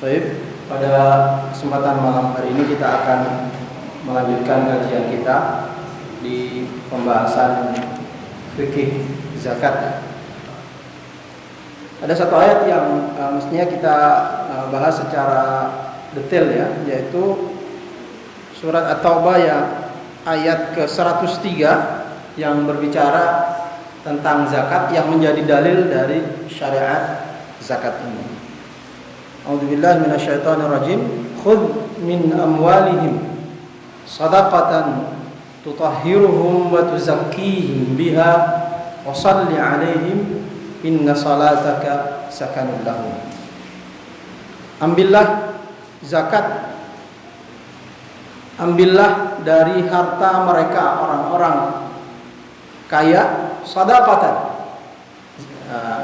Baik, pada kesempatan malam hari ini kita akan melanjutkan kajian kita di pembahasan fikih zakat. Ada satu ayat yang mestinya kita bahas secara detail ya, yaitu surat At-Taubah yang ayat ke-103 yang berbicara tentang zakat yang menjadi dalil dari syariat zakat ini. A'udzubillahi minasyaitonirrajim. Khudh min amwalihim shadaqatan tutahhiruhum wa tuzakkihim biha wa shalli 'alaihim inna salataka sakanun lahum. Ambillah zakat, ambillah dari harta mereka orang-orang kaya shadaqatan.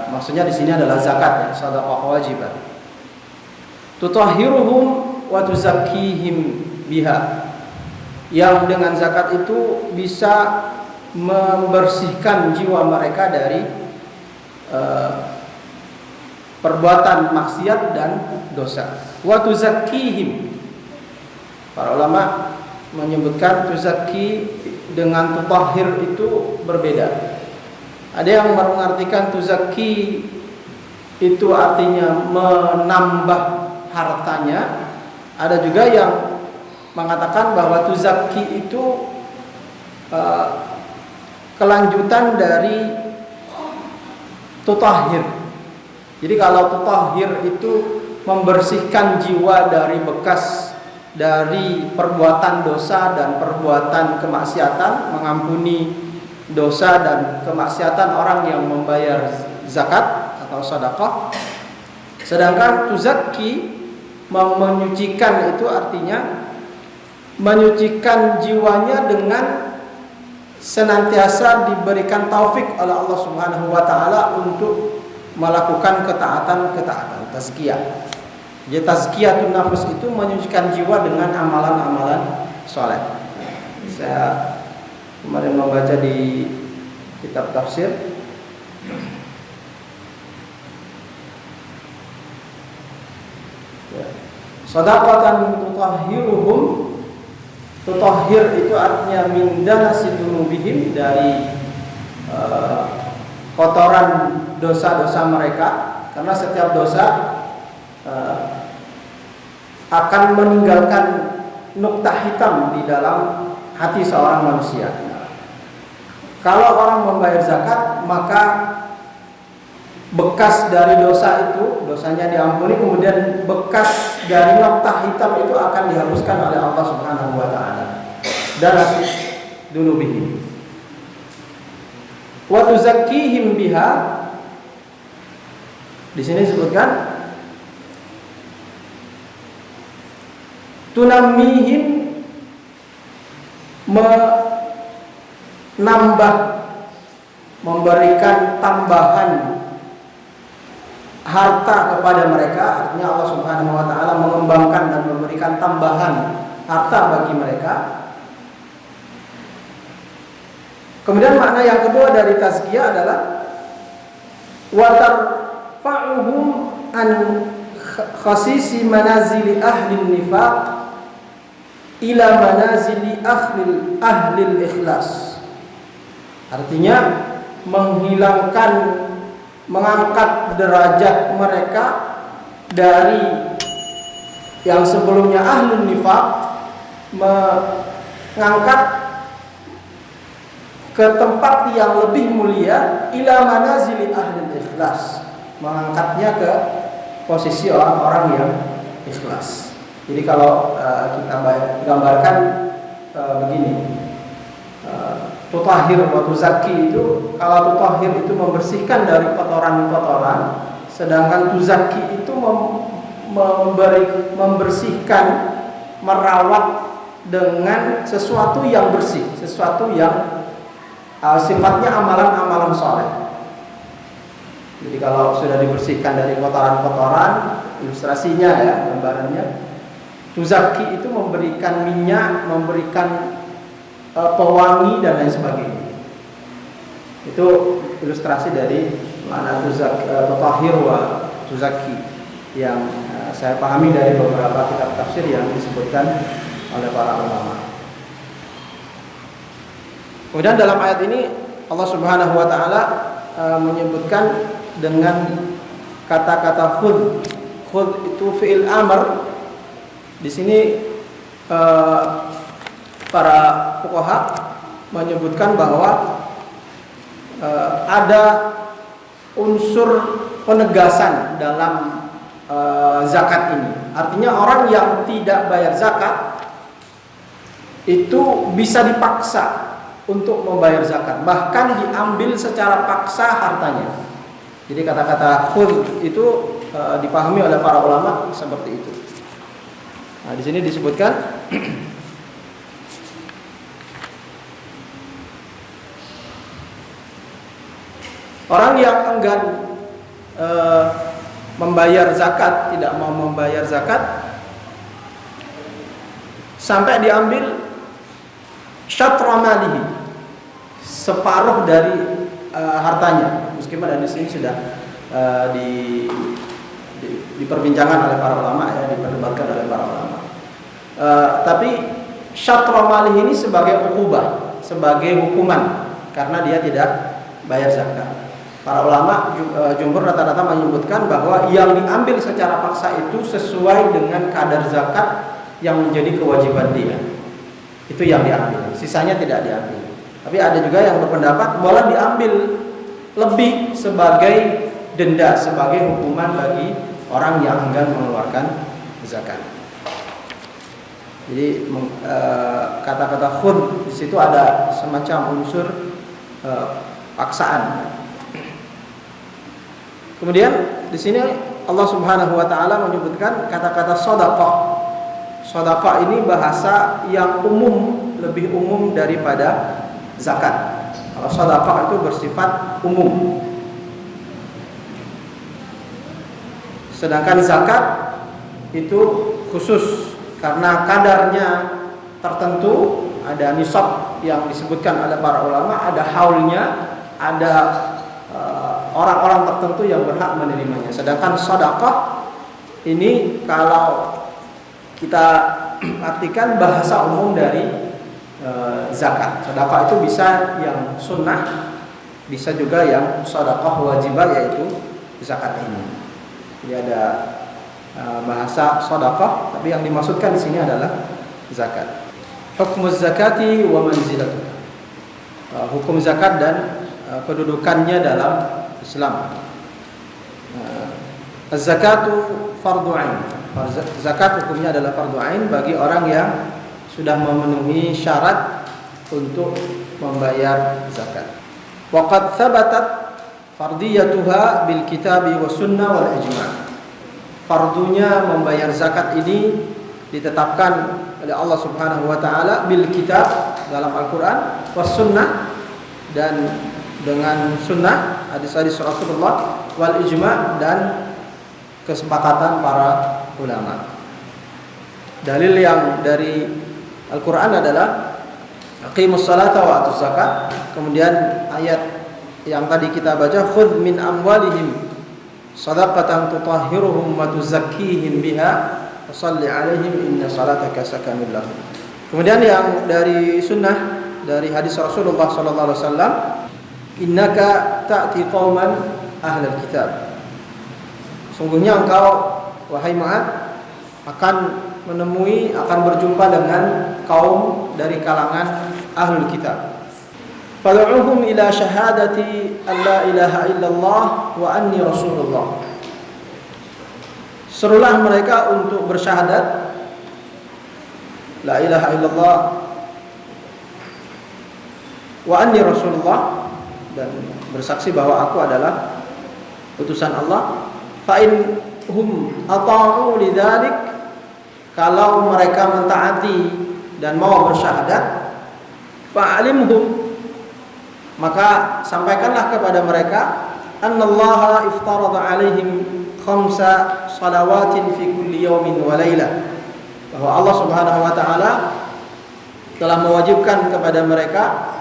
Maksudnya di sini adalah zakat ya, sedekah wajiban. Tutahhiruhum wa tuzakkihim biha, yang dengan zakat itu bisa membersihkan jiwa mereka dari perbuatan maksiat dan dosa. Wa tuzakkihim, para ulama menyebutkan tuzakki dengan tutahhir itu berbeda. Ada yang mengartikan tuzakki itu artinya menambah hartanya. Ada juga yang mengatakan bahwa tuzakki itu kelanjutan dari tutahhir. Jadi kalau tutahhir itu membersihkan jiwa dari bekas dari perbuatan dosa dan perbuatan kemaksiatan, mengampuni dosa dan kemaksiatan orang yang membayar zakat atau sedekah. Sedangkan tuzakki menyucikan itu artinya menyucikan jiwanya dengan senantiasa diberikan taufik oleh Allah Subhanahu wa taala untuk melakukan ketaatan-ketaatan, tazkiyah. Jadi tazkiyatun nafs itu menyucikan jiwa dengan amalan-amalan saleh. Saya kemarin membaca di kitab tafsir shadaqatan tutahhiruhum. Tutahhir itu artinya min danasi dzunubihim, dari kotoran dosa-dosa mereka, karena setiap dosa akan meninggalkan noktah hitam di dalam hati seorang manusia. Kalau orang membayar zakat, maka bekas dari dosa itu, dosanya diampuni, kemudian bekas dari noktah hitam itu akan dihapuskan oleh Allah Subhanahu wa taala. Danas dunubihim wa tuzakkihim biha. Di sini disebutkan tunammihim, menambah, memberikan tambahan harta kepada mereka. Artinya Allah Subhanahu wa taala mengembangkan dan memberikan tambahan harta bagi mereka. Kemudian makna yang kedua dari tazkiyah adalah wa tarfa'uhum an khasisi manazili ahli nifaq ila manazili ahli ikhlas. Artinya menghilangkan, mengangkat derajat mereka dari yang sebelumnya ahlun nifaq, mengangkat ke tempat yang lebih mulia, ila manazili ahli ikhlas, mengangkatnya ke posisi orang-orang yang ikhlas. Jadi kalau kita gambarkan begini, tutahhir wa tuzakki itu, kalau tutahhir itu membersihkan dari kotoran-kotoran, sedangkan tuzakki itu membersihkan, merawat dengan sesuatu yang bersih, sesuatu yang sifatnya amalan-amalan saleh. Jadi kalau sudah dibersihkan dari kotoran-kotoran, ilustrasinya ya, gambarannya, tuzakki itu memberikan minyak, memberikan pewangi dan lain sebagainya. Itu ilustrasi dari makna tutahhir wa tuzakki yang saya pahami dari beberapa kitab tafsir yang disebutkan oleh para ulama. Kemudian dalam ayat ini Allah Subhanahu wa taala menyebutkan dengan kata-kata khudh. Khudh itu fi'il amr. Di sini para fuqaha menyebutkan bahwa ada unsur penegasan dalam zakat ini. Artinya orang yang tidak bayar zakat itu bisa dipaksa untuk membayar zakat, bahkan diambil secara paksa hartanya. Jadi kata-kata khudh itu dipahami oleh para ulama seperti itu. Nah, di sini disebutkan orang yang enggan membayar zakat, tidak mau membayar zakat sampai diambil syatra malihi, separuh dari hartanya. Meskipun di sini sudah diperbincangkan oleh para ulama, ya, diperdebatkan oleh para ulama. Tapi syatra malihi ini sebagai ukubah, sebagai hukuman karena dia tidak bayar zakat. Para ulama jumhur rata-rata menyebutkan bahwa yang diambil secara paksa itu sesuai dengan kadar zakat yang menjadi kewajiban dia. Itu yang diambil, sisanya tidak diambil. Tapi ada juga yang berpendapat boleh diambil lebih sebagai denda, sebagai hukuman bagi orang yang enggan mengeluarkan zakat. Jadi kata-kata khudh di situ ada semacam unsur paksaan. Kemudian di sini Allah Subhanahu wa taala menyebutkan kata-kata shadaqah. Shadaqah ini bahasa yang umum, lebih umum daripada zakat. Kalau shadaqah itu bersifat umum. Sedangkan zakat itu khusus karena kadarnya tertentu, ada nisab yang disebutkan oleh para ulama, ada haulnya, ada orang-orang tertentu yang berhak menerimanya. Sedangkan sedekah ini kalau kita artikan bahasa umum dari zakat. Sedekah itu bisa yang sunnah, bisa juga yang sedekah wajibah, yaitu zakat ini. Jadi ada bahasa sedekah, tapi yang dimaksudkan di sini adalah zakat. Hukmuz zakati wa manzilatuh. Hukum zakat dan kedudukannya dalam Islam. Az-zakatu fardhu ain. Zakat hukumnya adalah fardhu ain bagi orang yang sudah memenuhi syarat untuk membayar zakat. Wa qad thabatat fardiyatuha bil kitabi was sunnah wal ijma'. Fardunya membayar zakat ini ditetapkan oleh Allah Subhanahu wa taala bil kitab, dalam Al-Qur'an, was sunnah, dan dengan sunnah, hadis-hadis Rasulullah, wal ijma', dan kesepakatan para ulama. Dalil yang dari Al-Quran adalah aqimus salata wa atuz zakat. Kemudian ayat yang tadi kita baca, khudh min amwalihim shadaqatan tutahhiruhum wa tuzakkihim biha wa shalli 'alaihim inna salataka sakanun lahum. Kemudian yang dari sunnah, dari hadis Rasulullah sallallahu alaihi wasallam, innaka ta'ti qauman ahlul kitab. Sungguhnya engkau, wahai Mu'ad, akan menemui, akan berjumpa dengan kaum dari kalangan ahlul kitab. Fad'uhum ila syahadati an la ilaha illallah wa anni rasulullah. Serulah mereka untuk bersyahadat la ilaha illallah wa anni rasulullah, dan bersaksi bahwa aku adalah utusan Allah. Fa in hum ata'u lidzalik, kalau mereka mentaati dan mau bersyahadat, fa'alimhum, maka sampaikanlah kepada mereka, annallaha iftarada 'alaihim khamsa shalawatin fi kulli yawmin wa lailah, bahwa Allah Subhanahu wa taala telah mewajibkan kepada mereka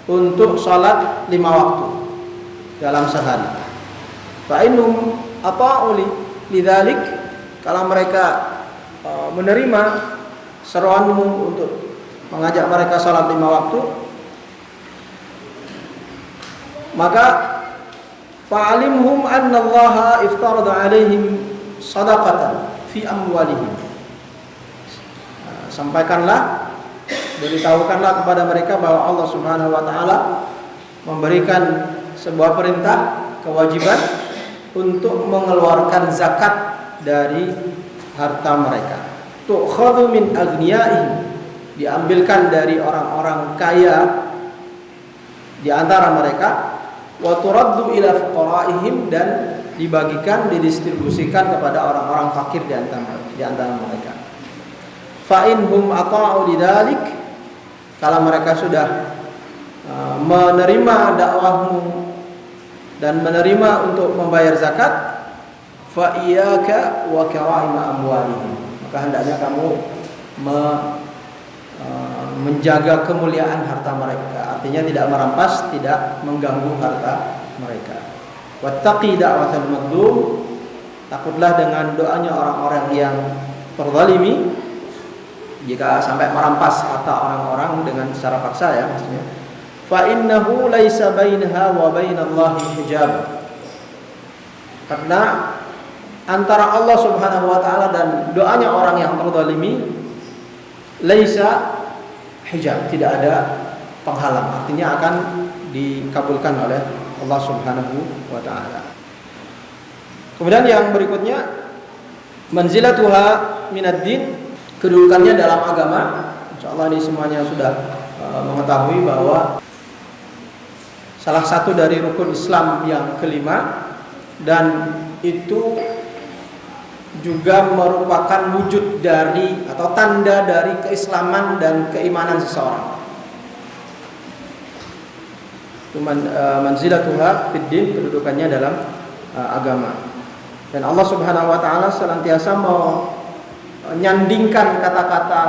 untuk salat 5 waktu dalam sehari. Fa innum ata'u lidzalik, kalau mereka menerima seruanmu untuk mengajak mereka salat 5 waktu, maka fa'alimhum anna Allah iftarada 'alaihim shadaqatan fi amwalihim. Sampaikanlah, beritahukanlah kepada mereka bahwa Allah Subhanahu wa taala memberikan sebuah perintah, kewajiban untuk mengeluarkan zakat dari harta mereka. Tu'khadhu min aghniyaihim, diambilkan dari orang-orang kaya di antara mereka, wa turaddu ila fuqaraihim, dan dibagikan, didistribusikan kepada orang-orang fakir di antara mereka. Fa inhum ata'u lidzalik, kalau mereka sudah menerima dakwahmu dan menerima untuk membayar zakat, fa iyyaka wa karaima amwalihim, maka hendaknya kamu menjaga kemuliaan harta mereka, artinya tidak merampas, tidak mengganggu harta mereka. Wattaqi da'watal madlum, takutlah dengan doanya orang-orang yang terzalimi, jika sampai merampas harta orang-orang dengan secara paksa, ya maksudnya. Fa innahu laisa bainaha wa bainallahi hijab, karena antara Allah Subhanahu wa taala dan doanya orang yang terzalimi laisa hijab, tidak ada penghalang, artinya akan dikabulkan oleh Allah Subhanahu wa taala. Kemudian yang berikutnya, manzilatuha minad din, kedudukannya dalam agama. Insyaallah ini semuanya sudah mengetahui bahwa salah satu dari rukun Islam yang kelima, dan itu juga merupakan wujud dari atau tanda dari keislaman dan keimanan seseorang. Manzilatuha fid din, kedudukannya dalam agama. Dan Allah Subhanahu wa taala senantiasa menyandingkan kata-kata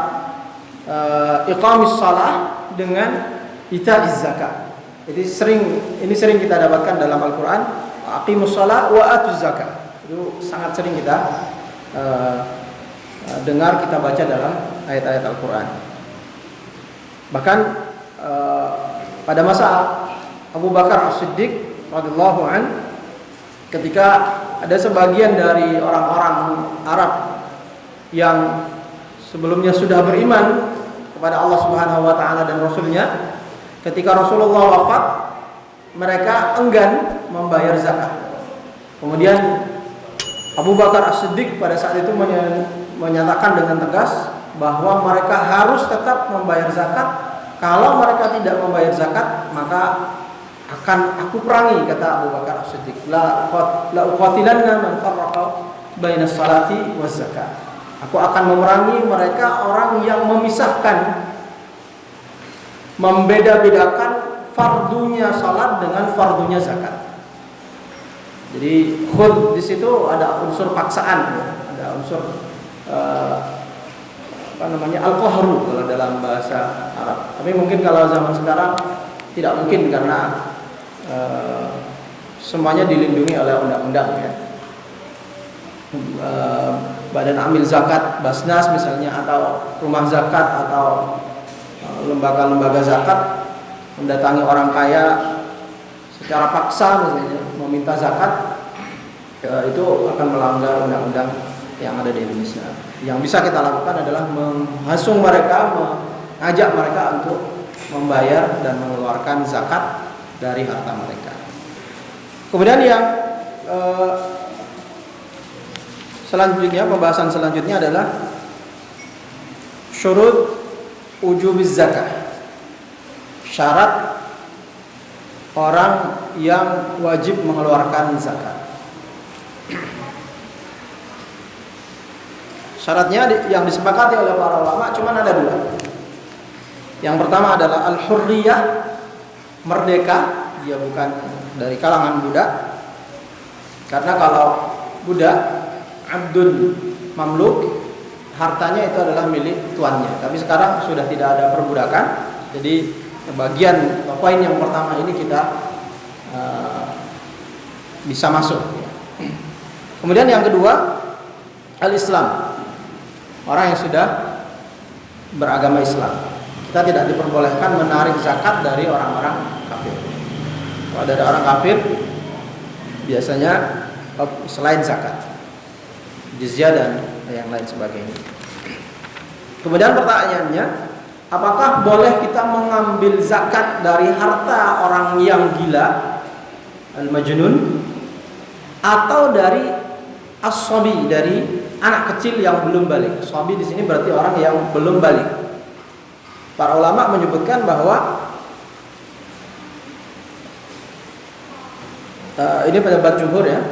iqamis shalah dengan ita'iz zakat. Jadi ini sering kita dapatkan dalam Al-Qur'an, aqimus shalah wa atuz zakat. Itu sangat sering kita dengar, kita baca dalam ayat-ayat Al-Qur'an. Bahkan pada masa Abu Bakar As-Siddiq radhiyallahu an, ketika ada sebagian dari orang-orang Arab yang sebelumnya sudah beriman kepada Allah Subhanahu wa taala dan Rasulnya, ketika Rasulullah wafat, mereka enggan membayar zakat. Kemudian Abu Bakar As-Siddiq pada saat itu menyatakan dengan tegas bahwa mereka harus tetap membayar zakat. Kalau mereka tidak membayar zakat, maka akan aku perangi, kata Abu Bakar As-Siddiq. La uqatilanna man farraqa baina salati waz zakat. Aku akan memerangi mereka, orang yang memisahkan, membeda-bedakan fardunya salat dengan fardunya zakat. Jadi khud di situ ada unsur paksaan, ada unsur al-qahru kalau dalam bahasa Arab. Tapi mungkin kalau zaman sekarang tidak mungkin, karena semuanya dilindungi oleh undang-undang, ya. Badan Amil Zakat, Basnas misalnya, atau rumah zakat, atau lembaga-lembaga zakat mendatangi orang kaya secara paksa misalnya meminta zakat, itu akan melanggar undang-undang yang ada di Indonesia. Yang bisa kita lakukan adalah menghasung mereka, mengajak mereka untuk membayar dan mengeluarkan zakat dari harta mereka. Kemudian yang selanjutnya, pembahasan selanjutnya adalah syurut wujubiz zakah, syarat orang yang wajib mengeluarkan zakat. Syaratnya yang disepakati oleh para ulama cuma ada 2. Yang pertama adalah al-hurriyah, merdeka, dia bukan dari kalangan budak. Karena kalau budak, abdun mamluk, hartanya itu adalah milik tuannya. Tapi sekarang sudah tidak ada perbudakan. Jadi bagian poin yang pertama ini kita bisa masuk. Kemudian yang kedua al-Islam, orang yang sudah beragama Islam. Kita tidak diperbolehkan menarik zakat dari orang-orang kafir. Kalau ada orang kafir, biasanya selain zakat, jizyah dan yang lain sebagainya. Kemudian pertanyaannya, apakah boleh kita mengambil zakat dari harta orang yang gila, al-majnun, atau dari as-sabi, dari anak kecil yang belum balik? Sabi di sini berarti orang yang belum balik. Para ulama menyebutkan bahwa ini pendapat jumhur ya,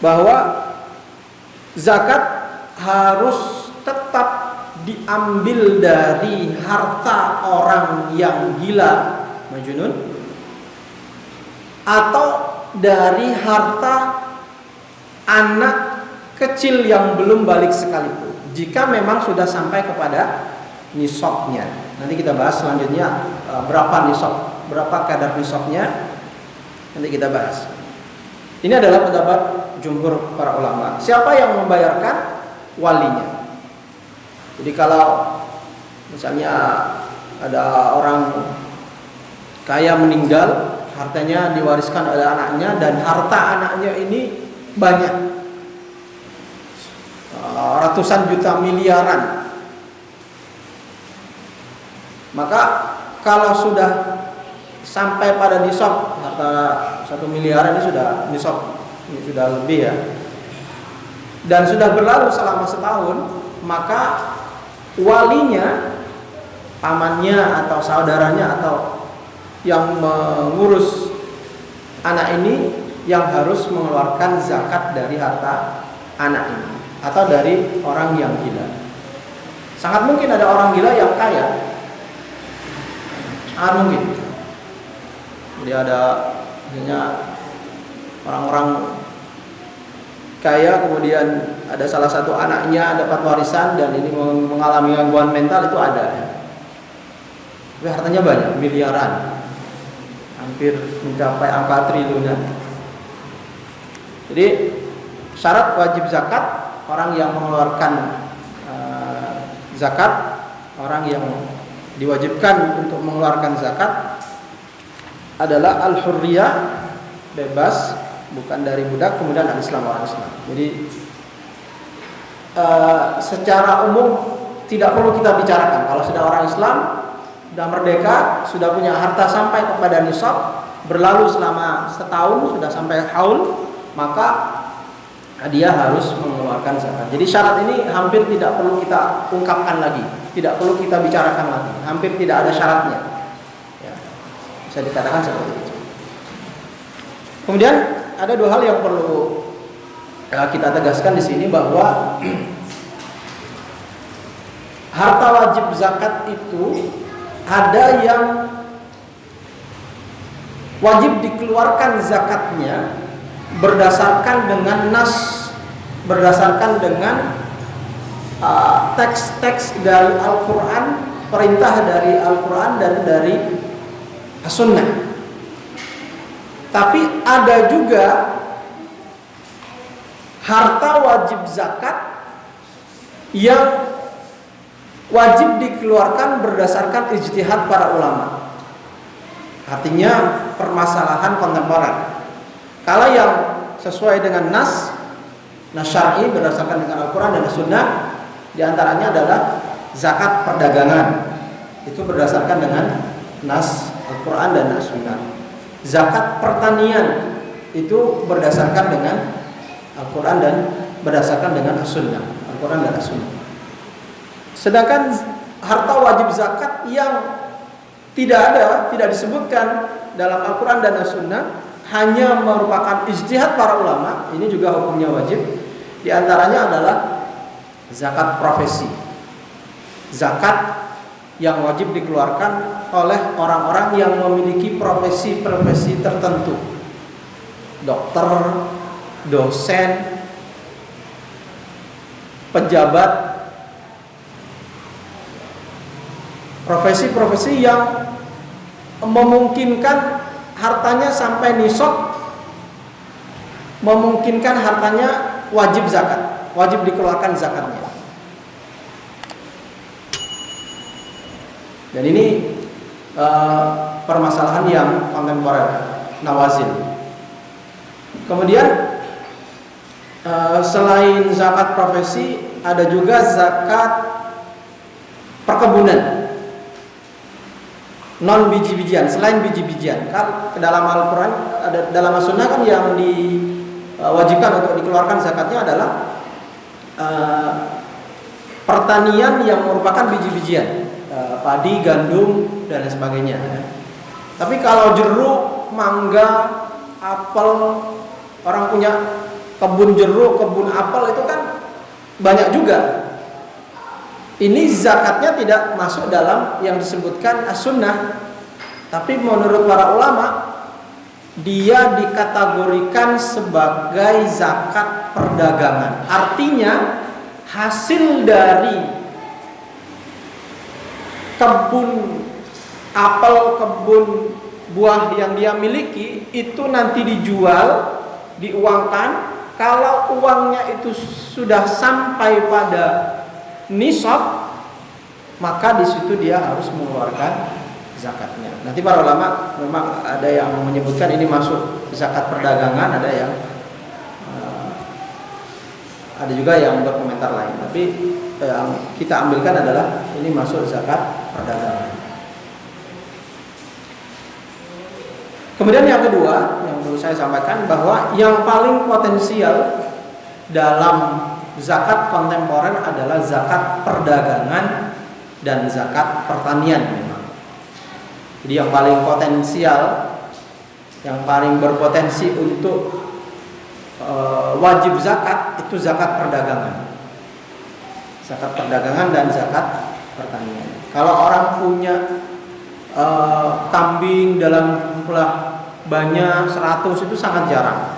bahwa zakat harus tetap diambil dari harta orang yang gila, majnun, atau dari harta anak kecil yang belum balik sekalipun, jika memang sudah sampai kepada nisabnya. Nanti kita bahas selanjutnya berapa nisab, berapa kadar nisabnya, nanti kita bahas. Ini adalah pendapat jumhur para ulama. Siapa yang membayarkan? Walinya. Jadi kalau misalnya ada orang kaya meninggal, hartanya diwariskan oleh anaknya, dan harta anaknya ini banyak, ratusan juta, miliaran, maka kalau sudah sampai pada nisab, harta 1 miliar ini sudah nisab, ini sudah lebih ya, dan sudah berlalu selama setahun, maka walinya, pamannya atau saudaranya atau yang mengurus anak ini yang harus mengeluarkan zakat dari harta anak ini, atau dari orang yang gila. Sangat mungkin ada orang gila yang kaya, sangat mungkin. Jadi ada misalnya orang-orang kaya, kemudian ada salah satu anaknya dapat warisan dan ini mengalami gangguan mental, itu ada. Tapi hartanya banyak, miliaran, hampir mencapai angka triliunan. Jadi syarat wajib zakat orang yang mengeluarkan zakat, orang yang diwajibkan untuk mengeluarkan zakat adalah al-hurriyah, bebas, bukan dari budak, kemudian al-Islam, orang Islam. Jadi secara umum tidak perlu kita bicarakan. Kalau sudah orang Islam, sudah merdeka, sudah punya harta sampai kepada nisab, berlalu selama setahun, sudah sampai haul, maka dia harus mengeluarkan zakat. Jadi syarat ini hampir tidak perlu kita ungkapkan lagi, tidak perlu kita bicarakan lagi, hampir tidak ada syaratnya. Ya, bisa dikatakan seperti itu. Kemudian ada dua hal yang perlu kita tegaskan di sini, bahwa harta wajib zakat itu ada yang wajib dikeluarkan zakatnya berdasarkan dengan nas, berdasarkan dengan teks-teks dari Al-Quran, perintah dari Al-Quran dan dari As-Sunnah. Tapi ada juga harta wajib zakat yang wajib dikeluarkan berdasarkan ijtihad para ulama. Artinya permasalahan kontemporer. Kalau yang sesuai dengan nas syar'i berdasarkan dengan Al-Quran dan As-Sunnah, diantaranya adalah zakat perdagangan, itu berdasarkan dengan nas Al-Quran dan As-Sunnah. Zakat pertanian itu berdasarkan dengan Al-Quran dan berdasarkan dengan As-Sunnah, Al-Quran dan As-Sunnah. Sedangkan harta wajib zakat yang tidak disebutkan dalam Al-Quran dan As-Sunnah, hanya merupakan ijtihad para ulama, ini juga hukumnya wajib. Di antaranya adalah zakat profesi, zakat yang wajib dikeluarkan oleh orang-orang yang memiliki profesi-profesi tertentu, dokter, dosen, pejabat, profesi-profesi yang memungkinkan hartanya sampai nisab, memungkinkan hartanya wajib zakat, wajib dikeluarkan zakatnya. Dan ini permasalahan yang kontemporer, nawazil. Kemudian selain zakat profesi, ada juga zakat perkebunan, non biji-bijian, selain biji-bijian. Kan dalam Al-Quran, dalam As-Sunnah kan yang diwajibkan untuk dikeluarkan zakatnya adalah pertanian yang merupakan biji-bijian, padi, gandum, dan lain sebagainya. Tapi kalau jeruk, mangga, apel, orang punya kebun jeruk, kebun apel, itu kan banyak juga. Ini zakatnya tidak masuk dalam yang disebutkan as-sunnah, tapi menurut para ulama dia dikategorikan sebagai zakat perdagangan. Artinya hasil dari kebun apel, kebun buah yang dia miliki itu nanti dijual, diuangkan. Kalau uangnya itu sudah sampai pada nisab, maka di situ dia harus mengeluarkan zakatnya. Nanti para ulama memang ada yang menyebutkan ini masuk zakat perdagangan, ada juga yang berkomentar lain. Tapi yang kita ambilkan adalah ini masuk zakat perdagangan. Kemudian yang kedua yang perlu saya sampaikan, bahwa yang paling potensial dalam zakat kontemporer adalah zakat perdagangan dan zakat pertanian memang. Jadi yang paling potensial, yang paling berpotensi untuk wajib zakat itu zakat perdagangan. Zakat perdagangan dan zakat pertanian. Kalau orang punya kambing dalam jumlah banyak 100 itu sangat jarang.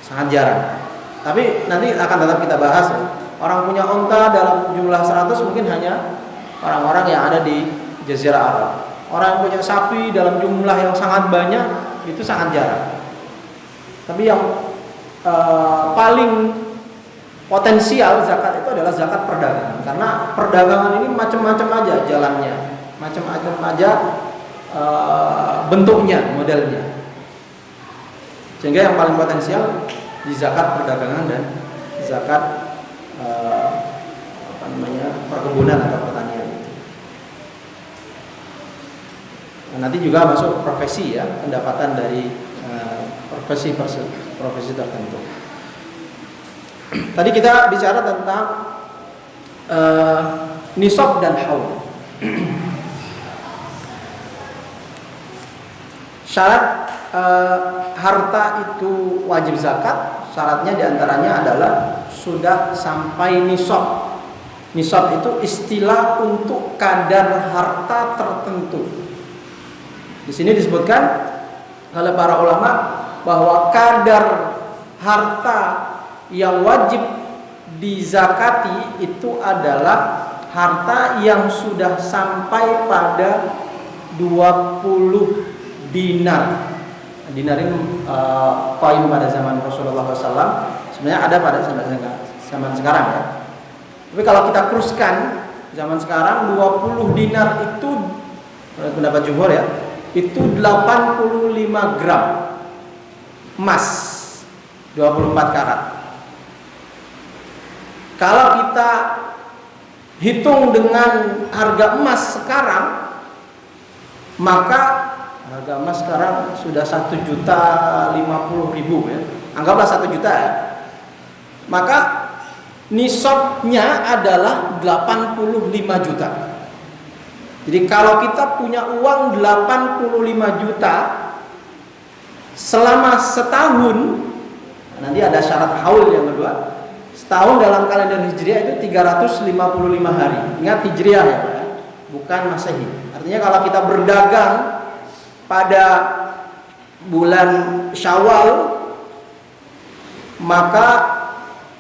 Sangat jarang. Tapi nanti akan tetap kita bahas ya. Orang punya onta dalam jumlah 100 mungkin hanya orang-orang yang ada di Jazirah Arab. Orang yang punya sapi dalam jumlah yang sangat banyak itu sangat jarang. Tapi yang paling potensial zakat itu adalah zakat perdagangan. Karena perdagangan ini macam-macam aja jalannya, macam-macam aja bentuknya, modelnya. Sehingga yang paling potensial di zakat perdagangan dan zakat perkebunan atau pertanian. Nah, nanti juga masuk profesi ya, pendapatan dari profesi tertentu. Tadi kita bicara tentang nisab dan haul. Syarat harta itu wajib zakat, syaratnya diantaranya adalah sudah sampai nisab. Nisab itu istilah untuk kadar harta tertentu. Di sini disebutkan oleh para ulama bahwa kadar harta yang wajib dizakati itu adalah harta yang sudah sampai pada 20 dinar. Dinar ini koin pada zaman Rasulullah SAW. Sebenarnya ada pada zaman sekarang ya. Tapi kalau kita teruskan zaman sekarang, 20 dinar itu menurut pendapat jumhur ya, itu 85 gram emas 24 karat. Kalau kita hitung dengan harga emas sekarang, maka harga emas sekarang sudah 1.050.000 ya. Anggaplah 1 juta ya. Maka nisabnya adalah 85 juta. Jadi kalau kita punya uang 85 juta selama setahun, nanti ada syarat haul yang kedua. Setahun dalam kalender Hijriah itu 355 hari. Ingat Hijriah ya, bukan Masehi. Artinya kalau kita berdagang pada bulan Syawal, maka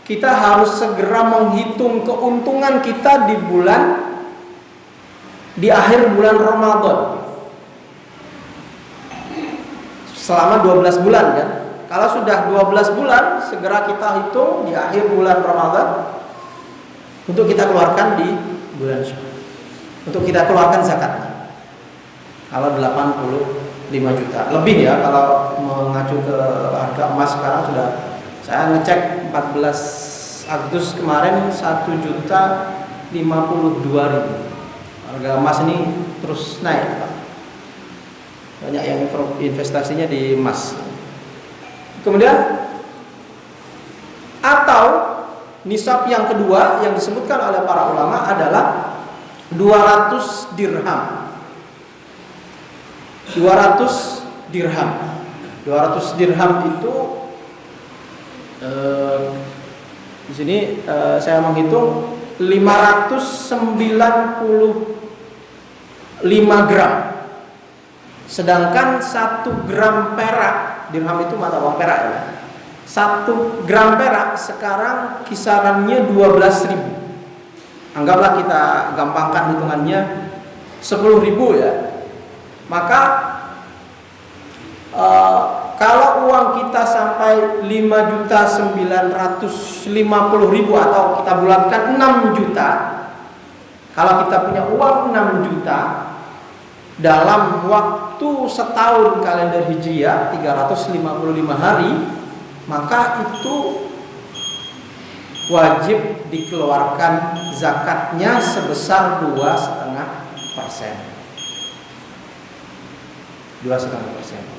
kita harus segera menghitung keuntungan kita di akhir bulan Ramadan. Selama 12 bulan kan. Kalau sudah 12 bulan, segera kita hitung di akhir bulan Ramadan untuk kita keluarkan di bulan Syawal. Untuk kita keluarkan zakatnya. Kalau 85 juta lebih ya, kalau mengacu ke harga emas sekarang sudah, saya ngecek 14 Agustus kemarin 1.052.000. Harga emas ini terus naik, Pak. Banyak yang investasinya di emas. Kemudian atau nisab yang kedua yang disebutkan oleh para ulama adalah 200 dirham. 200 dirham. 200 dirham itu di sini saya menghitung 595 gram. Sedangkan 1 gram perak, dirham itu mata uang perak ya. 1 gram perak sekarang kisarannya 12.000. Anggaplah kita gampangkan hitungannya 10.000 ya. Maka kalau uang kita sampai 5.950.000 atau kita bulatkan 6 juta, kalau kita punya uang 6 juta dalam waktu setahun kalender Hijriah 355 hari, maka itu wajib dikeluarkan zakatnya sebesar 2,5%. 2,5%.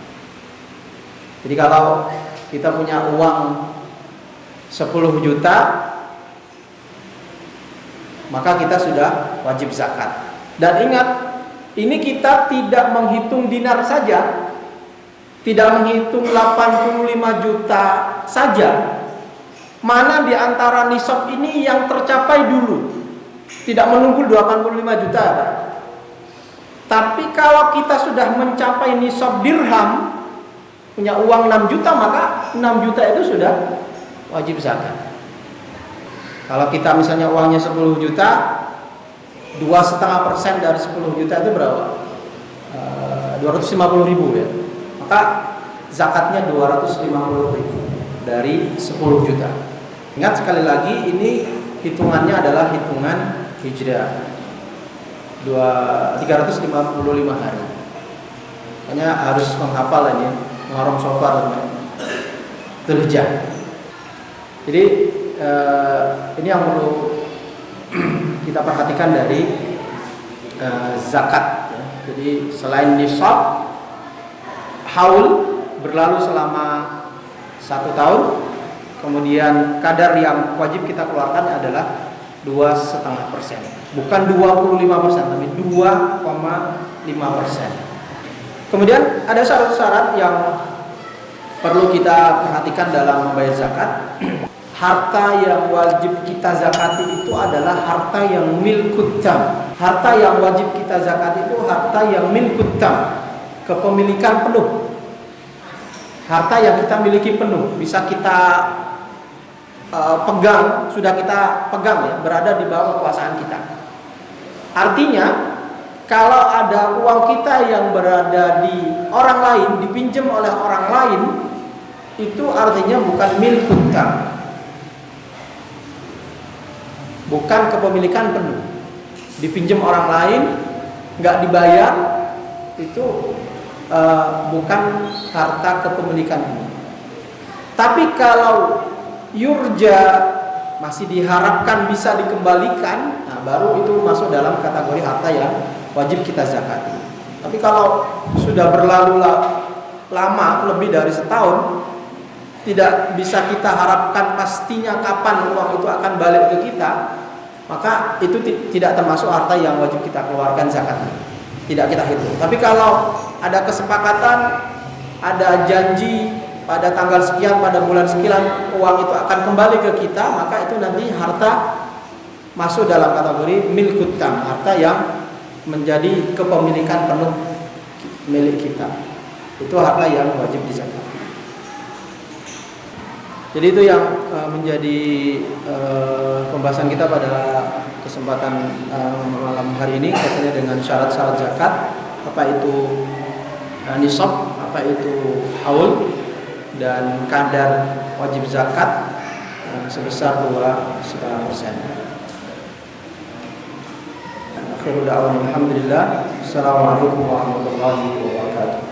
Jadi kalau kita punya uang 10 juta, maka kita sudah wajib zakat. Dan ingat, ini kita tidak menghitung dinar saja, tidak menghitung 85 juta saja. Mana di antara nisab ini yang tercapai dulu, tidak menunggu 85 juta, Pak. Tapi kalau kita sudah mencapai nisab dirham, punya uang 6 juta, maka 6 juta itu sudah wajib zakat. Kalau kita misalnya uangnya 10 juta, 2,5% dari 10 juta itu berapa? 250.000 ya. Maka zakatnya 250.000 dari 10 juta. Ingat sekali lagi, ini hitungannya adalah hitungan Hijriah 355 hari. Makanya harus menghafal ini Muharram Syawal Dzulhijjah. Jadi ini yang perlu kita perhatikan dari zakat ya. Jadi selain nisab, haul berlalu selama 1 tahun, kemudian kadar yang wajib kita keluarkan adalah 2,5%, bukan 25%, tapi 2,5%. Kemudian ada syarat-syarat yang perlu kita perhatikan dalam membayar zakat. Harta yang wajib kita zakati itu adalah harta yang milkut tam. Harta yang wajib kita zakati itu harta yang milkut tam, kepemilikan penuh. Harta yang kita miliki penuh, bisa kita pegang, sudah kita pegang ya, berada di bawah kekuasaan kita. Artinya, kalau ada uang kita yang berada di orang lain, dipinjam oleh orang lain, itu artinya bukan milkut tam, bukan kepemilikan penuh. Dipinjam orang lain, nggak dibayar, itu bukan harta kepemilikan penuh. Tapi kalau yurja masih diharapkan bisa dikembalikan, nah baru itu masuk dalam kategori harta yang wajib kita zakati. Tapi kalau sudah berlalu lama, lebih dari setahun, tidak bisa kita harapkan pastinya kapan uang itu akan balik ke kita, maka itu tidak termasuk harta yang wajib kita keluarkan zakatnya. Tidak kita hitung. Tapi kalau ada kesepakatan, ada janji pada tanggal sekian, pada bulan sekian uang itu akan kembali ke kita, maka itu nanti harta masuk dalam kategori milkut tam, harta yang menjadi kepemilikan penuh milik kita. Itu harta yang wajib dizakat. Jadi itu yang menjadi pembahasan kita pada kesempatan malam hari ini, kaitannya dengan syarat-syarat zakat, apa itu nisab, apa itu haul, dan kadar wajib zakat sebesar 2,5%. Akhirul da'wan alhamdulillah. Assalamualaikum warahmatullahi wabarakatuh.